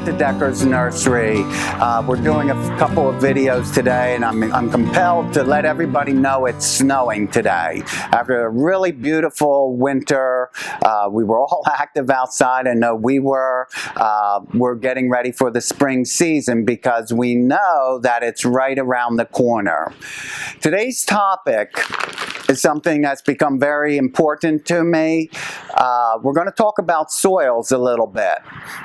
to Decker's Nursery. We're doing a couple of videos today, and I'm compelled to let everybody know it's snowing today. After a really beautiful winter, we were all active outside. I know we were. We're getting ready for the spring season because we know that it's right around the corner. Today's topic is something that's become very important to me. We're going to talk about soils a little bit.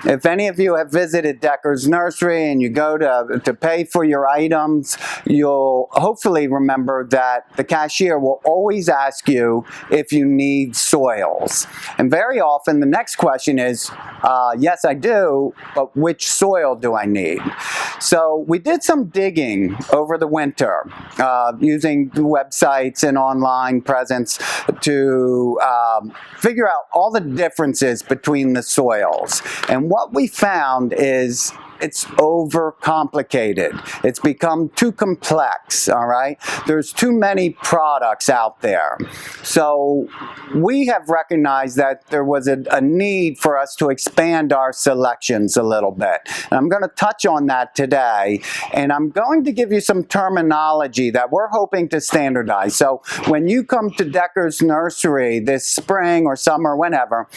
If any of you have visited Decker's Nursery and you go to pay for your items, you'll hopefully remember that the cashier will always ask you if you need soils. And very often the next question is, yes I do, but which soil do I need? So we did some digging over the winter using websites and online presence to figure out all the differences between the soils. And what we found is it's overcomplicated. It's become too complex, all right? There's too many products out there. So we have recognized that there was a need for us to expand our selections a little bit. And I'm going to touch on that today. And I'm going to give you some terminology that we're hoping to standardize. So when you come to Decker's Nursery this spring or summer, whenever,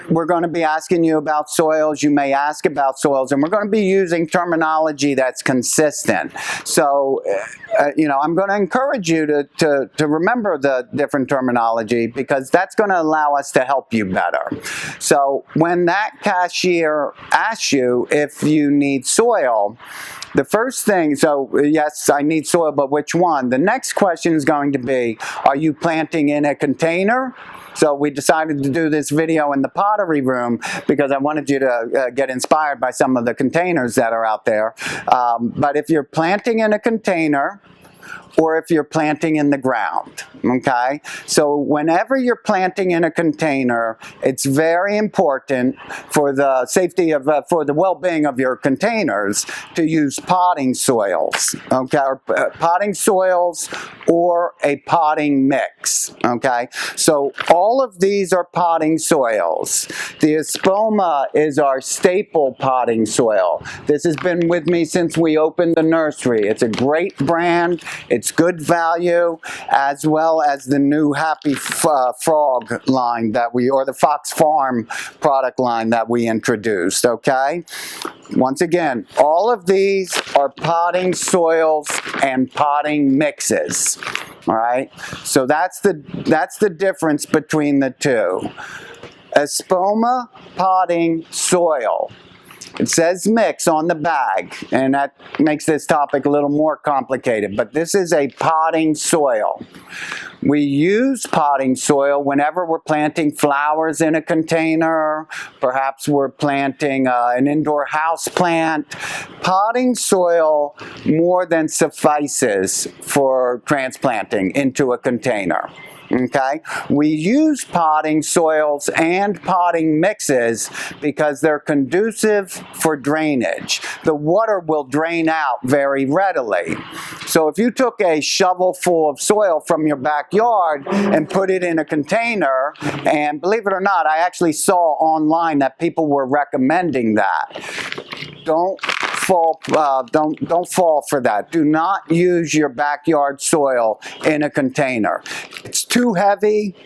we're going to be asking you about soils. You may ask about soils, and we're going to be using terminology that's consistent. So, I'm going to encourage you to remember the different terminology because that's going to allow us to help you better. So, when that cashier asks you if you need soil, the first thing, so yes, I need soil, but which one? The next question is going to be, are you planting in a container? So we decided to do this video in the pottery room because I wanted you to get inspired by some of the containers that are out there. But if you're planting in a container, or if you're planting in the ground, okay? So whenever you're planting in a container, it's very important for the safety of, for the well-being of your containers to use potting soils, okay? Or potting soils or a potting mix, okay? So all of these are potting soils. The Espoma is our staple potting soil. This has been with me since we opened the nursery. It's a great brand. It's good value, as well as the new Happy Frog line that or the Fox Farm product line that we introduced, okay? Once again, all of these are potting soils and potting mixes, all right? So that's the difference between the two. Espoma potting soil. It says mix on the bag, and that makes this topic a little more complicated, but this is a potting soil. We use potting soil whenever we're planting flowers in a container, perhaps we're planting an indoor house plant. Potting soil more than suffices for transplanting into a container. Okay, we use potting soils and potting mixes because they're conducive for drainage. The water will drain out very readily. So if you took a shovel full of soil from your backyard and put it in a container, and believe it or not, I actually saw online that people were recommending that. Don't fall for that. Do not use your backyard soil in a container. It's too heavy.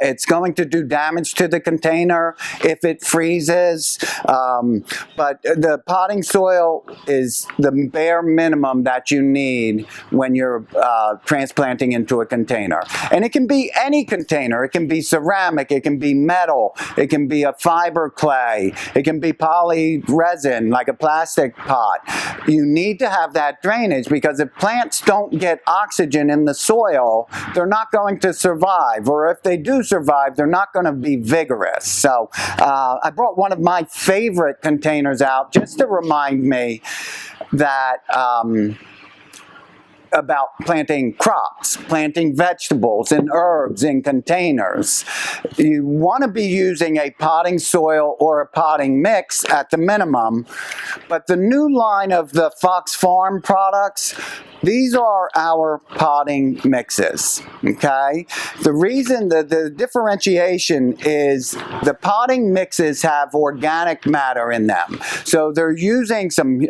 It's going to do damage to the container if it freezes, but the potting soil is the bare minimum that you need when you're transplanting into a container. And it can be any container. It can be ceramic, it can be metal, it can be a fiber clay, it can be poly resin like a plastic pot. You need to have that drainage because if plants don't get oxygen in the soil, they're not going to survive, or if they do survive, they're not going to be vigorous. So I brought one of my favorite containers out just to remind me that about planting crops, planting vegetables and herbs in containers. You want to be using a potting soil or a potting mix at the minimum, but the new line of the Fox Farm products, these are our potting mixes, okay? The reason that the differentiation is the potting mixes have organic matter in them. So they're using some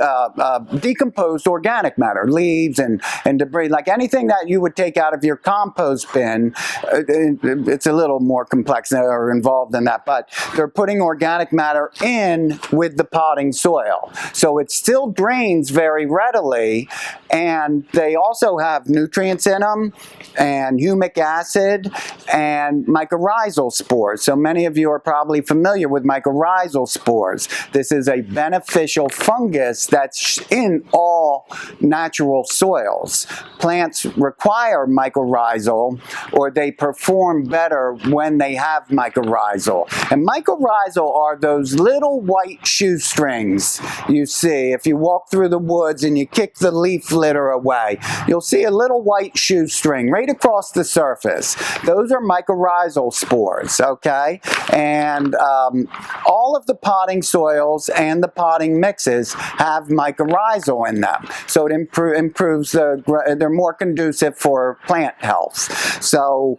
decomposed organic matter, leaves and debris, like anything that you would take out of your compost bin. It's a little more complex or involved than that, but they're putting organic matter in with the potting soil. So it still drains very readily, and they also have nutrients in them and humic acid and mycorrhizal spores. So many of you are probably familiar with mycorrhizal spores. This is a beneficial fungus that's in all natural soils. Plants require mycorrhizal, or they perform better when they have mycorrhizal. And mycorrhizal are those little white shoestrings you see if you walk through the woods and you kick the leaf litter away. You'll see a little white shoestring right across the surface. Those are mycorrhizal spores, okay? And all of the potting soils and the potting mixes have mycorrhizal in them. So it improves they're more conducive for plant health. So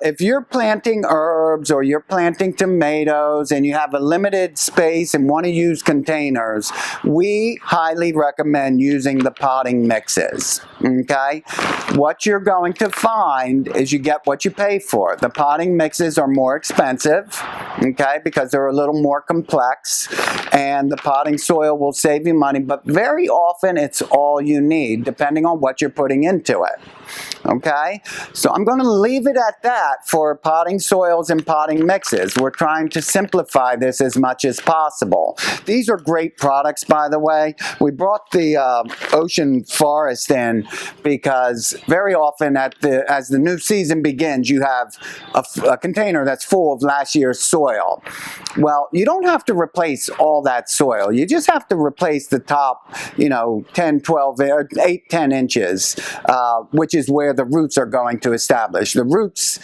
if you're planting herbs or you're planting tomatoes and you have a limited space and want to use containers, we highly recommend using the potting mixes, okay? What you're going to find is you get what you pay for. The potting mixes are more expensive, okay, because they're a little more complex, and the potting soil will save you money, but very often it's all you need depending on what you're putting into it. Okay, so I'm going to leave it at that for potting soils and potting mixes. We're trying to simplify this as much as possible. These are great products, by the way. We brought the ocean forest in because very often as the new season begins, you have a container that's full of last year's soil. Well, you don't have to replace all that soil. You just have to replace the top, 10, 12, 8, 10 inches, which is where the roots are going to establish. The roots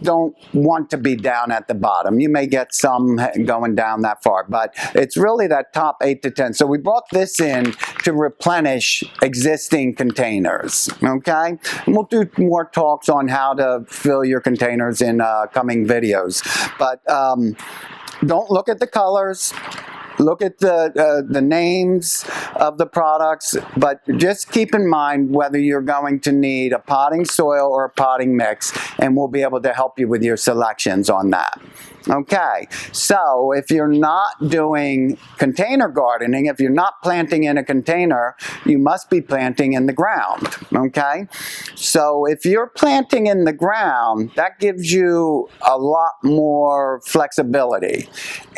don't want to be down at the bottom. You may get some going down that far, but it's really that top 8 to 10. So we brought this in to replenish existing containers, okay? And we'll do more talks on how to fill your containers in coming videos. But don't look at the colors. Look at the names of the products, but just keep in mind whether you're going to need a potting soil or a potting mix, and we'll be able to help you with your selections on that. Okay, so if you're not doing container gardening, if you're not planting in a container, you must be planting in the ground, okay? So if you're planting in the ground, that gives you a lot more flexibility.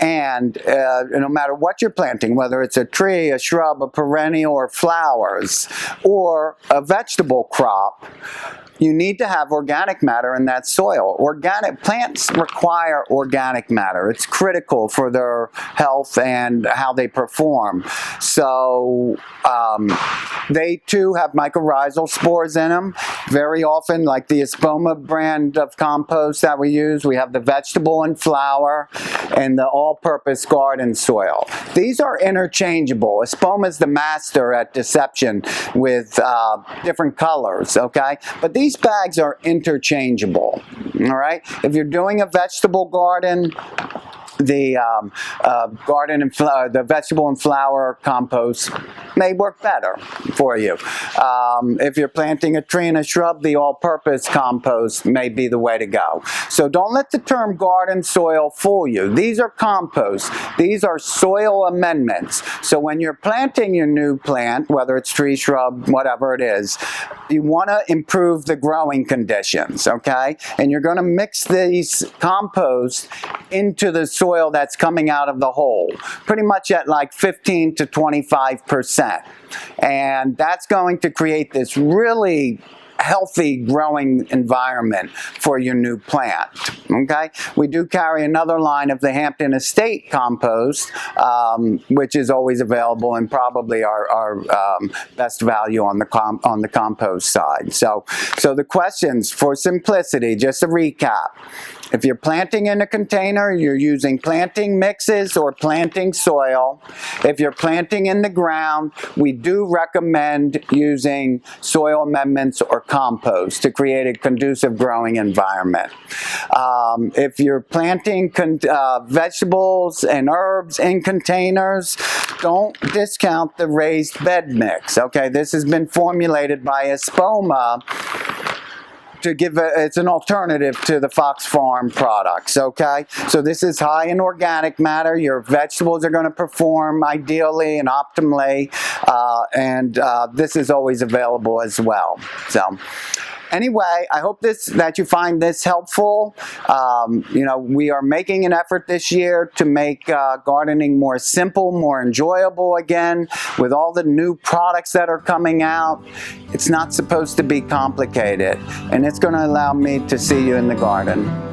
And no matter what you're planting, whether it's a tree, a shrub, a perennial, or flowers, or a vegetable crop, you need to have organic matter in that soil. Organic plants require organic matter. It's critical for their health and how they perform. So they too have mycorrhizal spores in them. Very often, like the Espoma brand of compost that we use, we have the vegetable and flower and the all-purpose garden soil. These are interchangeable. Espoma is the master at deception with different colors, okay? But these bags are interchangeable, all right? If you're doing a vegetable garden, the the vegetable and flower compost may work better for you. If you're planting a tree and a shrub, the all-purpose compost may be the way to go. So don't let the term garden soil fool you. These are compost. These are soil amendments. So when you're planting your new plant, whether it's tree, shrub, whatever it is, you want to improve the growing conditions, okay? And you're going to mix these compost into the soil that's coming out of the hole, pretty much at like 15 to 25%. And that's going to create this really healthy growing environment for your new plant. Okay, we do carry another line of the Hampton Estate compost, which is always available and probably our best value on the compost side. So the questions, for simplicity, just to recap. If you're planting in a container, you're using planting mixes or planting soil. If you're planting in the ground, we do recommend using soil amendments or compost to create a conducive growing environment. If you're planting vegetables and herbs in containers, don't discount the raised bed mix. Okay, this has been formulated by Espoma to give it's an alternative to the Fox Farm products, okay? So this is high in organic matter. Your vegetables are going to perform ideally and optimally, and this is always available as well. So anyway, I hope that you find this helpful. You know, we are making an effort this year to make gardening more simple, more enjoyable again, with all the new products that are coming out. It's not supposed to be complicated, and it's going to allow me to see you in the garden.